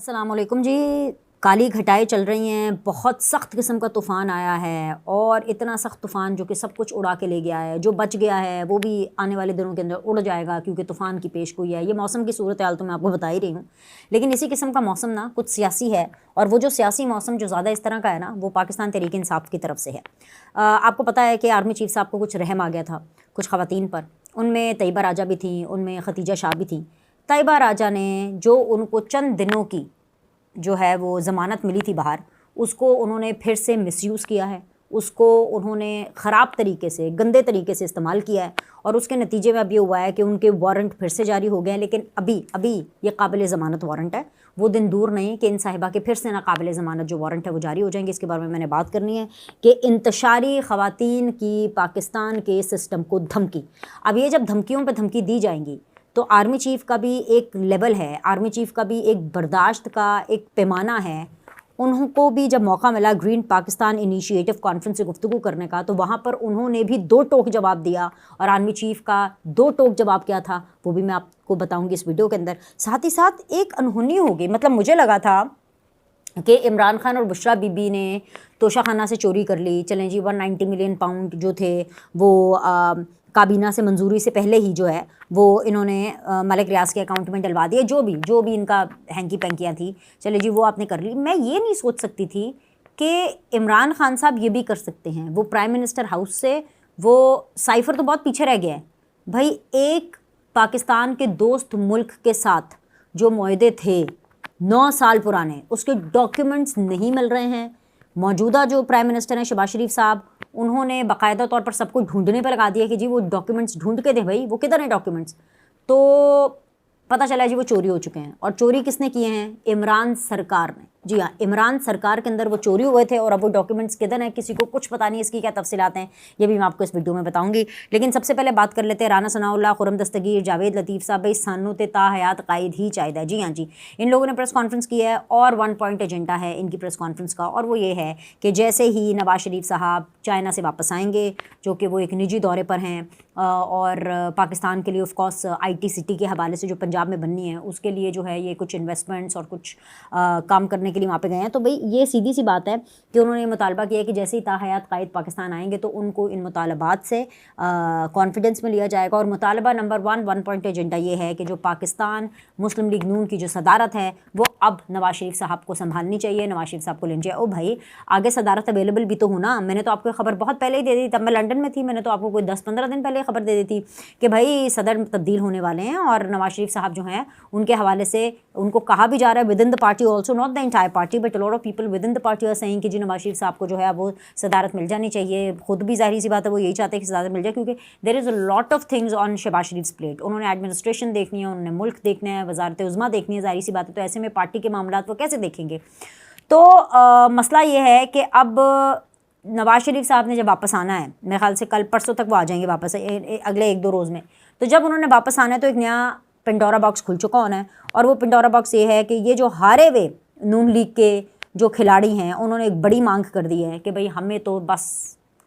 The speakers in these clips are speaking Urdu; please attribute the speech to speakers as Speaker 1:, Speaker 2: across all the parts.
Speaker 1: السلام علیکم جی. کالی گھٹائیں چل رہی ہیں, بہت سخت قسم کا طوفان آیا ہے اور اتنا سخت طوفان جو کہ سب کچھ اڑا کے لے گیا ہے. جو بچ گیا ہے وہ بھی آنے والے دنوں کے اندر اڑ جائے گا کیونکہ طوفان کی پیش گوئی ہے. یہ موسم کی صورتحال تو میں آپ کو بتا ہی رہی ہوں, لیکن اسی قسم کا موسم نا کچھ سیاسی ہے, اور وہ جو سیاسی موسم جو زیادہ اس طرح کا ہے نا وہ پاکستان تحریک انصاف کی طرف سے ہے. آپ کو پتہ ہے کہ آرمی چیف صاحب کو کچھ رحم آ گیا تھا کچھ خواتین پر. ان میں طیبہ راجہ بھی تھیں, ان میں ختیجہ شاہ بھی تھیں. طیبہ راجہ نے جو ان کو چند دنوں کی جو ہے وہ ضمانت ملی تھی باہر, اس کو انہوں نے پھر سے مس یوز کیا ہے, اس کو انہوں نے خراب طریقے سے گندے طریقے سے استعمال کیا ہے, اور اس کے نتیجے میں اب یہ ہوا ہے کہ ان کے وارنٹ پھر سے جاری ہو گئے ہیں. لیکن ابھی یہ قابل ضمانت وارنٹ ہے. وہ دن دور نہیں کہ ان صاحبہ کے پھر سے ناقابل ضمانت جو وارنٹ ہے وہ جاری ہو جائیں گے. اس کے بارے میں نے بات کرنی ہے کہ انتشاری خواتین کی پاکستان کے سسٹم کو دھمکی. اب یہ جب دھمکیوں پہ دھمکی دی جائیں گی تو آرمی چیف کا بھی ایک لیول ہے, آرمی چیف کا بھی ایک برداشت کا ایک پیمانہ ہے. انہوں کو بھی جب موقع ملا گرین پاکستان انیشیٹو کانفرنس سے گفتگو کرنے کا تو وہاں پر انہوں نے بھی 2 ٹوک جواب دیا, اور آرمی چیف کا 2 ٹوک جواب کیا تھا وہ بھی میں آپ کو بتاؤں گی اس ویڈیو کے اندر. ساتھ ہی ساتھ ایک انہونی ہوگی, مطلب مجھے لگا تھا کہ عمران خان اور بشرا بی بی نے توشہ خانہ سے چوری کر لی, چلیں جی 190 ملین پاؤنڈ جو تھے وہ کابینہ سے منظوری سے پہلے ہی جو ہے وہ انہوں نے ملک ریاض کے اکاؤنٹ میں ڈلوا دیے. جو بھی ان کا ہینکی پینکیاں تھیں چلے جی وہ آپ نے کر لی. میں یہ نہیں سوچ سکتی تھی کہ عمران خان صاحب یہ بھی کر سکتے ہیں. وہ پرائم منسٹر ہاؤس سے وہ سائفر تو بہت پیچھے رہ گیا ہے بھائی. ایک پاکستان کے دوست ملک کے ساتھ جو معاہدے تھے 9 سال پرانے, اس کے ڈاکیومنٹس نہیں مل رہے ہیں. موجودہ جو پرائم منسٹر ہیں شہباز شریف صاحب, انہوں نے باقاعدہ طور پر سب کو ڈھونڈنے پہ لگا دیا کہ جی وہ ڈاکیومنٹس ڈھونڈ کے دیں بھائی, وہ کدھر ہیں ڈاکیومنٹس. تو پتہ چلا جی وہ چوری ہو چکے ہیں, اور چوری کس نے کیے ہیں؟ عمران سرکار نے. جی ہاں, عمران سرکار کے اندر وہ چوری ہوئے تھے, اور اب وہ ڈاکیومنٹس کدھر ہیں کسی کو کچھ پتہ نہیں. اس کی کیا تفصیلات ہیں یہ بھی میں آپ کو اس ویڈیو میں بتاؤں گی. لیکن سب سے پہلے بات کر لیتے ہیں رانا ثناء اللہ, خرم دستگیر, جاوید لطیف صاحب. بھائی سانو تے تا حیات قائد ہی چاہیے. جی ہاں جی, ان لوگوں نے پریس کانفرنس کی ہے, اور 1 پوائنٹ ایجنڈا ہے ان کی پریس کانفرنس کا, اور وہ یہ ہے کہ جیسے ہی نواز شریف صاحب چائنا سے واپس آئیں گے, جو کہ وہ ایک نجی دورے پر ہیں, اور پاکستان کے لیے of course I T city کے حوالے سے جو پنجاب میں بننی ہے اس کے لیے جو ہے یہ کچھ انویسٹمنٹس اور کچھ کام کرنے کے لیے وہاں پہ گئے ہیں. تو بھئی یہ سیدھی سی بات ہے کہ انہوں نے مطالبہ کیا کہ جیسے ہی تاحیات قائد پاکستان آئیں گے تو ان کو ان مطالبات سے کانفیڈنس میں لیا جائے گا. اور مطالبہ نمبر 1 پوائنٹ ایجنڈا یہ ہے کہ جو پاکستان مسلم لیگ نون کی جو صدارت ہے وہ اب نواز شریف صاحب کو سنبھالنی چاہیے, نواز شریف صاحب کو لینی چاہیے. او بھائی آگے صدارت اویلیبل بھی تو ہونا. میں نے تو آپ کو خبر بہت پہلے ہی دے دی, تب میں لنڈن میں تھی, میں نے تو آپ کو کوئی 10-15 دن پہلے خبر دے دی تھی کہ بھائی صدر تبدیل ہونے والے ہیں, اور نواز شریف صاحب جو ہیں ان کے حوالے سے ان کو کہا بھی جا رہا ہے within the party also, not the entire party but lot of people within the party are saying کہ جی نواز شریف صاحب کو جو ہے وہ صدارت مل جانی چاہیے. خود بھی ظاہری سی بات ہے وہ یہی چاہتے ہیں کہ صدارت مل جائے, کیونکہ there is a lot of things on Shehbaz Sharif plate. انہوں نے ایڈمنسٹریشن دیکھنی ہے, انہوں نے ملک دیکھنا ہے, وزارت عظمیٰ دیکھنی ہے, ظاہری سی بات ہے. تو ایسے میں پارٹی کے معاملات وہ کیسے دیکھیں گے؟ تو مسئلہ یہ ہے کہ اب نواز شریف صاحب نے جب واپس آنا ہے, میرے خیال سے کل پرسوں تک وہ آ جائیں گے واپس, اگلے 1-2 روز میں. تو جب انہوں نے واپس آنا ہے تو ایک نیا پنڈورا باکس کھل چکا ہونا ہے, اور وہ پنڈورا باکس یہ ہے کہ یہ جو ہارے ہوئے نون لیگ کے جو کھلاڑی ہیں انہوں نے ایک بڑی مانگ کر دی ہے کہ بھئی ہمیں تو بس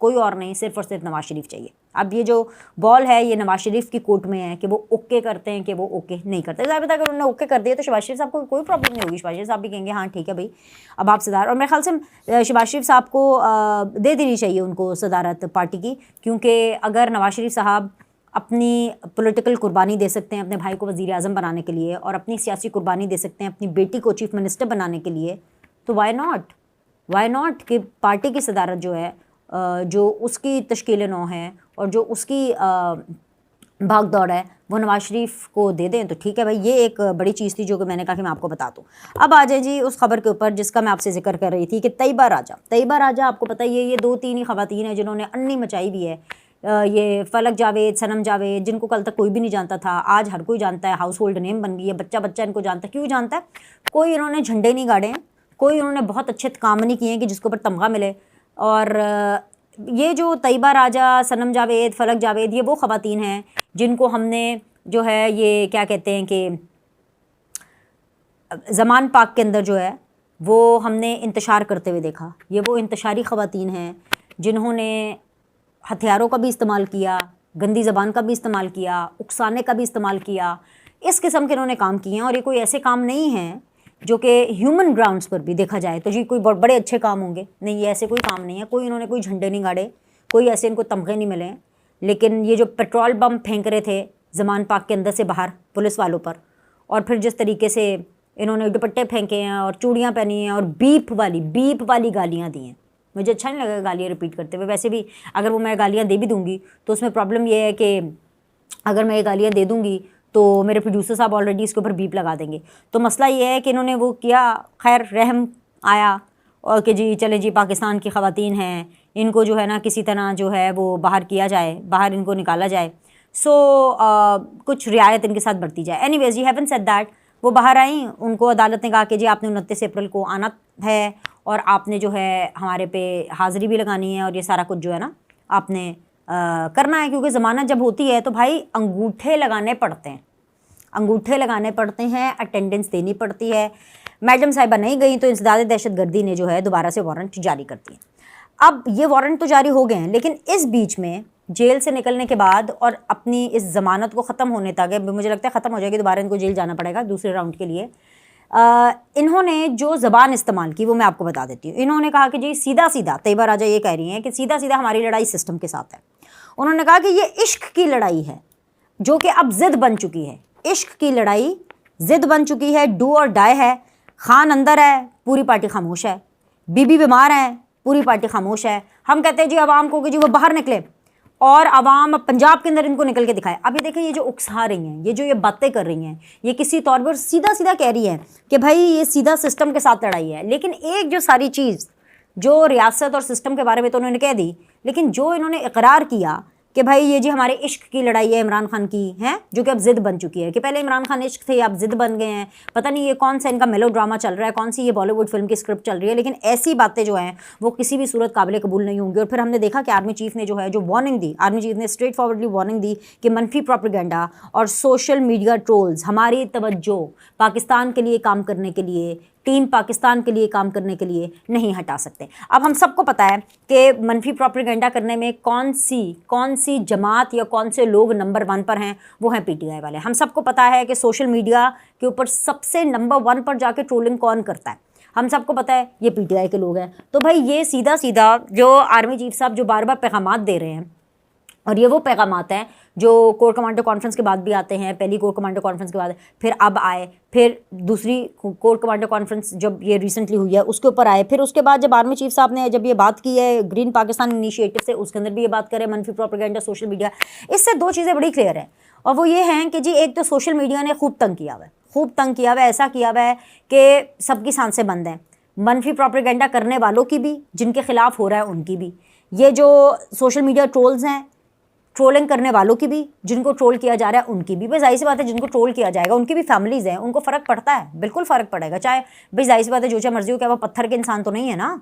Speaker 1: کوئی اور نہیں, صرف اور صرف نواز شریف چاہیے. اب یہ جو بال ہے یہ نواز شریف کی کورٹ میں ہے کہ وہ اوکے کرتے ہیں کہ وہ اوکے نہیں کرتے. ظاہر ہے اگر انہوں نے اوکے کر دیا تو شہباز شریف صاحب کو کوئی پرابلم نہیں ہوگی. شہباز شریف صاحب بھی کہیں گے ہاں ٹھیک ہے بھائی اب آپ صدارت, اور میرے خیال سے شہباز شریف صاحب کو دے دینی چاہیے ان کو صدارت پارٹی کی, کیونکہ اگر نواز شریف صاحب اپنی پولیٹیکل قربانی دے سکتے ہیں اپنے بھائی کو وزیر اعظم بنانے کے لیے, اور اپنی سیاسی قربانی دے سکتے ہیں اپنی بیٹی کو چیف منسٹر بنانے کے لیے, تو وائی ناٹ کہ پارٹی کی صدارت جو ہے جو اس کی تشکیل نو ہے اور جو اس کی بھاگ دوڑ ہے وہ نواز شریف کو دے دیں تو ٹھیک ہے بھائی. یہ ایک بڑی چیز تھی جو کہ میں نے کہا کہ میں آپ کو بتا دوں. اب آ جائیں جی اس خبر کے اوپر جس کا میں آپ سے ذکر کر رہی تھی کہ طیبہ راجہ آپ کو پتہ ہی ہے یہ 2-3 ہی خواتین ہیں جنہوں نے اننی مچائی بھی ہے. یہ فلک جاوید, صنم جاوید, جن کو کل تک کوئی بھی نہیں جانتا تھا, آج ہر کوئی جانتا ہے, ہاؤس ہولڈ نیم بن گئی ہے, بچہ ان کو جانتا ہے. کیوں جانتا ہے؟ کوئی انہوں نے جھنڈے نہیں گاڑے ہیں, کوئی انہوں نے بہت اچھے کام نہیں کیے ہیں کہ جس کے اوپر تمغہ ملے. اور یہ جو طیبہ راجہ, صنم جاوید, فلک جاوید, یہ وہ خواتین ہیں جن کو ہم نے جو ہے یہ کیا کہتے ہیں کہ زمان پاک کے اندر جو ہے وہ ہم نے انتشار کرتے ہوئے دیکھا. یہ وہ انتشاری خواتین ہیں جنہوں نے ہتھیاروں کا بھی استعمال کیا, گندی زبان کا بھی استعمال کیا, اکسانے کا بھی استعمال کیا. اس قسم کے انہوں نے کام کیے ہیں, اور یہ کوئی ایسے کام نہیں ہیں جو کہ ہیومن گراؤنڈس پر بھی دیکھا جائے تو جی کوئی بڑے اچھے کام ہوں گے، نہیں یہ ایسے کوئی کام نہیں ہے، کوئی انہوں نے کوئی جھنڈے نہیں گاڑے، کوئی ایسے ان کو تمغے نہیں ملے ہیں، لیکن یہ جو پیٹرول بم پھینک رہے تھے زمان پاک کے اندر سے باہر پولیس والوں پر، اور پھر جس طریقے سے انہوں نے دوپٹے پھینکے ہیں اور چوڑیاں پہنی ہیں اور بیپ والی گالیاں دی ہیں، مجھے اچھا نہیں لگا گالیاں رپیٹ کرتے ہوئے، ویسے بھی اگر وہ میں گالیاں دے بھی دوں گی تو اس میں پرابلم یہ ہے کہ اگر میں یہ گالیاں دے دوں گی تو میرے پروڈیوسر صاحب آلریڈی اس کے اوپر بیپ لگا دیں گے، تو مسئلہ یہ ہے کہ انہوں نے وہ کیا، خیر رحم آیا اور کہ جی چلے جی پاکستان کی خواتین ہیں، ان کو جو ہے نا کسی طرح جو ہے وہ باہر کیا جائے، باہر ان کو نکالا جائے، سو کچھ رعایت ان کے ساتھ برتی جائے. Anyways you haven't said that. وہ باہر آئیں، ان کو عدالت نے کہا کہ جی آپ نے 29 اپریل کو آنا ہے اور آپ نے جو ہے ہمارے پہ حاضری بھی لگانی ہے اور یہ سارا کچھ جو ہے نا آپ نے کرنا ہے، کیونکہ ضمانت جب ہوتی ہے تو بھائی انگوٹھے لگانے پڑتے ہیں، انگوٹھے لگانے پڑتے ہیں، اٹینڈنس دینی پڑتی ہے. میڈم صاحبہ نہیں گئیں تو انسداد دہشت گردی نے جو ہے دوبارہ سے وارنٹ جاری کر دیے. اب یہ وارنٹ تو جاری ہو گئے ہیں، لیکن اس بیچ میں جیل سے نکلنے کے بعد اور اپنی اس ضمانت کو ختم ہونے تک، مجھے لگتا ہے ختم ہو جائے گی، دوبارہ ان کو جیل جانا پڑے گا دوسرے راؤنڈ کے لیے. انہوں نے جو زبان استعمال کی وہ میں آپ کو بتا دیتی ہوں. انہوں نے کہا کہ جی سیدھا طیبہ راجہ یہ کہہ رہی ہیں کہ سیدھا ہماری لڑائی سسٹم کے ساتھ ہے. انہوں نے کہا کہ یہ عشق کی لڑائی ہے جو کہ اب ضد بن چکی ہے، عشق کی لڑائی ضد بن چکی ہے، ڈو اور ڈائی ہے. خان اندر ہے، پوری پارٹی خاموش ہے، بی بی بیمار ہے، پوری پارٹی خاموش ہے. ہم کہتے ہیں جی عوام کو کہ جی وہ باہر نکلے اور عوام پنجاب کے اندر ان کو نکل کے دکھائے. اب یہ دیکھیں یہ جو اکسا رہی ہیں، یہ جو یہ باتیں کر رہی ہیں، یہ کسی طور پر سیدھا کہہ رہی ہیں کہ بھائی یہ سیدھا سسٹم کے ساتھ لڑائی ہے. لیکن ایک جو ساری چیز جو ریاست اور سسٹم کے بارے میں تو انہوں نے کہہ دی، لیکن جو انہوں نے اقرار کیا کہ بھائی یہ جی ہمارے عشق کی لڑائی ہے عمران خان کی، ہیں جو کہ اب ضد بن چکی ہے، کہ پہلے عمران خان عشق تھے اب ضد بن گئے ہیں. پتہ نہیں یہ کون سا ان کا میلو ڈرامہ چل رہا ہے، کون سی یہ بالی ووڈ فلم کی اسکرپٹ چل رہی ہے، لیکن ایسی باتیں جو ہیں وہ کسی بھی صورت قابل قبول نہیں ہوں گی. اور پھر ہم نے دیکھا کہ آرمی چیف نے جو ہے جو وارننگ دی، آرمی چیف نے اسٹریٹ فارورڈلی وارننگ دی کہ منفی پروپیگنڈا اور سوشل میڈیا ٹرولز ہماری توجہ پاکستان کے لیے کام کرنے کے لیے، ٹیم پاکستان کے لیے کام کرنے کے لیے نہیں ہٹا سکتے. اب ہم سب کو پتہ ہے کہ منفی پروپیگنڈا کرنے میں کون سی جماعت یا کون سے لوگ نمبر 1 پر ہیں، وہ ہیں پی ٹی آئی والے. ہم سب کو پتہ ہے کہ سوشل میڈیا کے اوپر سب سے نمبر 1 پر جا کے ٹرولنگ کون کرتا ہے، ہم سب کو پتہ ہے یہ پی ٹی آئی کے لوگ ہیں. تو بھائی یہ سیدھا جو آرمی چیف صاحب جو بار پیغامات دے رہے ہیں، اور یہ وہ پیغامات ہیں جو کور کمانڈر کانفرنس کے بعد بھی آتے ہیں، پہلی کور کمانڈر کانفرنس کے بعد، پھر اب آئے، پھر دوسری کور کمانڈر کانفرنس جب یہ ریسنٹلی ہوئی ہے اس کے اوپر آئے، پھر اس کے بعد جب آرمی چیف صاحب نے جب یہ بات کی ہے گرین پاکستان انیشیٹو سے، اس کے اندر بھی یہ بات کرے منفی پروپیگنڈا سوشل میڈیا. اس سے 2 چیزیں بڑی کلیئر ہیں، اور وہ یہ ہیں کہ جی ایک تو سوشل میڈیا نے خوب تنگ کیا ہوا ہے، ایسا کیا ہوا ہے کہ سب کی سانسیں بند ہیں، منفی پروپیگنڈا کرنے والوں کی بھی، جن کے خلاف ہو رہا ہے ان کی بھی، یہ جو سوشل میڈیا ٹرولز ہیں ٹرولنگ کرنے والوں کی بھی، جن کو ٹرول کیا جا رہا ہے ان کی بھی. بھائی ظاہر سی بات ہے جن کو ٹرول کیا جائے گا ان کی بھی فیملیز ہیں، ان کو فرق پڑتا ہے، بالکل فرق پڑے گا. چاہے بھائی ظاہر سی بات ہے جو چاہے مرضی ہو، کیا وہ پتھر کے انسان تو نہیں ہے نا،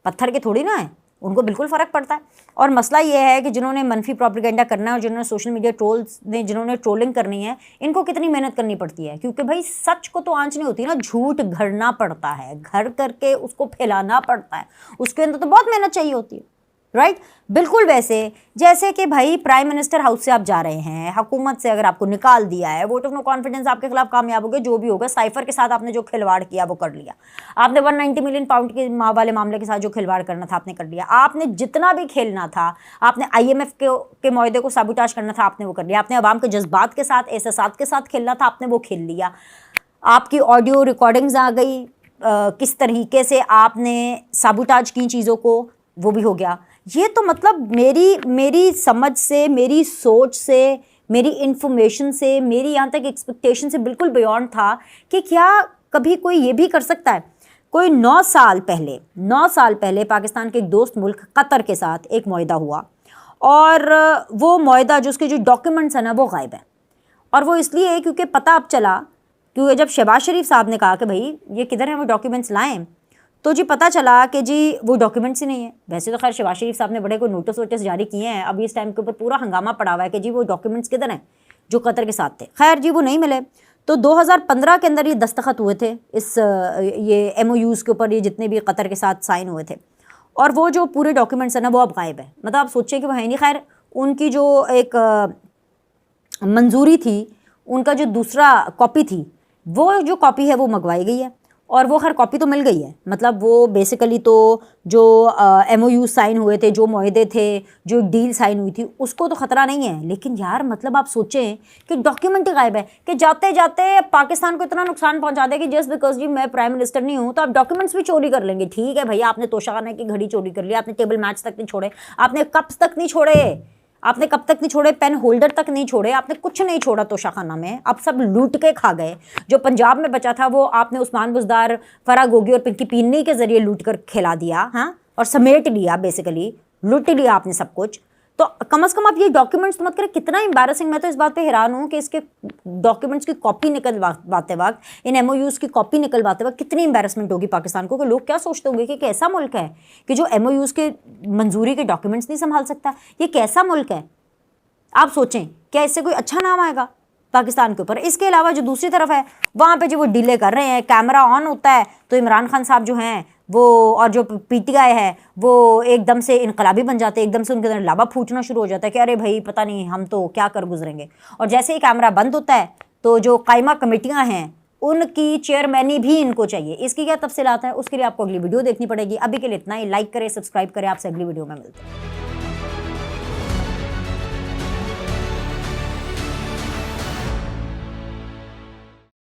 Speaker 1: پتھر کے تھوڑی نا ہے، ان کو بالکل فرق پڑتا ہے. اور مسئلہ یہ ہے کہ جنہوں نے منفی پروپیگنڈا کرنا ہے اور جنہوں نے سوشل میڈیا ٹرولز نے جنہوں نے ٹرولنگ کرنی ہے، ان کو کتنی محنت کرنی پڑتی ہے، کیونکہ بھائی سچ کو تو آنچ نہیں ہوتی نا، جھوٹ گھڑنا پڑتا ہے، گھڑ کر کے اس کو پھیلانا پڑتا ہے، اس کے اندر تو بہت محنت چاہیے ہوتی ہے، رائٹ. بالکل ویسے جیسے کہ بھائی پرائم منسٹر ہاؤس سے آپ جا رہے ہیں، حکومت سے اگر آپ کو نکال دیا ہے، ووٹ آف نو کانفیڈنس آپ کے خلاف کامیاب ہو گئے، جو بھی ہوگا سائفر کے ساتھ آپ نے جو کھلواڑ کیا وہ کر لیا، آپ نے 190 ملین پاؤنڈ کے والے معاملے کے ساتھ جو کھلواڑ کرنا تھا آپ نے کر لیا، آپ نے جتنا بھی کھیلنا تھا، آپ نے IMF کے معاہدے کو سابوٹاج کرنا تھا آپ نے وہ کر لیا، آپ نے عوام کے جذبات کے ساتھ احساسات کے ساتھ کھیلنا تھا آپ نے وہ کھیل لیا. آپ کی آڈیو ریکارڈنگز آ گئی، کس طریقے سے آپ نے سابوٹاج کی چیزوں کو، وہ بھی ہو گیا. یہ تو مطلب میری سمجھ سے، میری سوچ سے، میری انفارمیشن سے، میری یہاں تک ایکسپیکٹیشن سے بالکل بیونڈ تھا کہ کیا کبھی کوئی یہ بھی کر سکتا ہے. کوئی 9 سال پہلے پاکستان کے ایک دوست ملک قطر کے ساتھ ایک معاہدہ ہوا، اور وہ معاہدہ جو اس کے جو ڈاکیومنٹس ہیں نا وہ غائب ہیں، اور وہ اس لیے کیونکہ پتہ اب چلا، کیونکہ جب شہباز شریف صاحب نے کہا کہ بھائی یہ کدھر ہیں وہ ڈاکیومنٹس لائیں، تو جی پتہ چلا کہ جی وہ ڈاکیومنٹس ہی نہیں ہیں. ویسے تو خیر شہباز شریف صاحب نے بڑے کوئی نوٹس جاری کیے ہیں، ابھی اس ٹائم کے اوپر پورا ہنگامہ پڑا ہوا ہے کہ جی وہ ڈاکیومنٹس کدھر ہیں جو قطر کے ساتھ تھے. خیر جی وہ نہیں ملے، تو 2015 کے اندر یہ دستخط ہوئے تھے اس یہ MOUs کے اوپر، یہ جتنے بھی قطر کے ساتھ سائن ہوئے تھے، اور وہ جو پورے ڈاکیومنٹس ہیں نا وہ اب غائب ہیں. مطلب آپ سوچیں کہ وہ ہے نہیں. خیر ان کی جو ایک منظوری تھی، ان کا جو دوسرا کاپی تھی، وہ جو کاپی ہے وہ منگوائی گئی ہے، اور وہ خیر کاپی تو مل گئی ہے، مطلب وہ بیسیکلی تو جو ایم او یو سائن ہوئے تھے، جو معاہدے تھے، جو ڈیل سائن ہوئی تھی، اس کو تو خطرہ نہیں ہے، لیکن یار مطلب آپ سوچیں کہ ڈاکیومنٹ ہی غائب ہے، کہ جاتے جاتے پاکستان کو اتنا نقصان پہنچا دے کہ جسٹ بیکاز جی میں پرائم منسٹر نہیں ہوں تو آپ ڈاکیومنٹس بھی چوری کر لیں گے. ٹھیک ہے بھائی، آپ نے توشہ خانہ کی گھڑی چوری کر لی، آپ نے ٹیبل میچ تک نہیں چھوڑے، آپ نے کپس تک نہیں چھوڑے، آپ نے کب تک نہیں چھوڑے، پین ہولڈر تک نہیں چھوڑے، آپ نے کچھ نہیں چھوڑا توشہ خانہ میں، آپ سب لوٹ کے کھا گئے. جو پنجاب میں بچا تھا وہ آپ نے عثمان بزدار، فرح گوگی اور پنکی پینی کے ذریعے لوٹ کر کھلا دیا، ہاں، اور سمیٹ لیا، بیسیکلی لوٹ لیا آپ نے سب کچھ. تو کم از کم آپ یہ ڈاکیومنٹس مت کریں. کتنا امبیرسنگ. میں تو اس بات پہ حیران ہوں کہ اس کے ڈاکیومنٹس کی کاپی نکلواتے وقت، ان ایم او یوز کی کاپی نکلواتے وقت کتنی امبیرسمنٹ ہوگی پاکستان کو، کہ لوگ کیا سوچتے ہوں گے کہ کیسا ملک ہے کہ جو ایم او یوز کے منظوری کے ڈاکیومنٹس نہیں سنبھال سکتا. یہ کیسا ملک ہے؟ آپ سوچیں کیا اس سے کوئی اچھا نام آئے گا پاکستان کے اوپر. اس کے علاوہ جو دوسری طرف ہے وہاں پہ جو وہ ڈیلے کر رہے ہیں، کیمرہ آن ہوتا ہے تو عمران خان صاحب جو ہیں وہ، اور جو پی ٹی آئی ہے وہ ایک دم سے انقلابی بن جاتے ہیں، ایک دم سے ان کے اندر لابا پھوٹنا شروع ہو جاتا ہے کہ ارے بھائی پتہ نہیں ہم تو کیا کر گزریں گے. اور جیسے ہی کیمرہ بند ہوتا ہے تو جو قائمہ کمیٹیاں ہیں ان کی چیئرمینی بھی ان کو چاہیے. اس کی کیا تفصیلات ہیں اس کے لیے آپ کو اگلی ویڈیو دیکھنی پڑے گی. ابھی کے لیے اتنا ہی. لائک کریں، سبسکرائب کریں. آپ سے اگلی ویڈیو میں ملتے ہیں.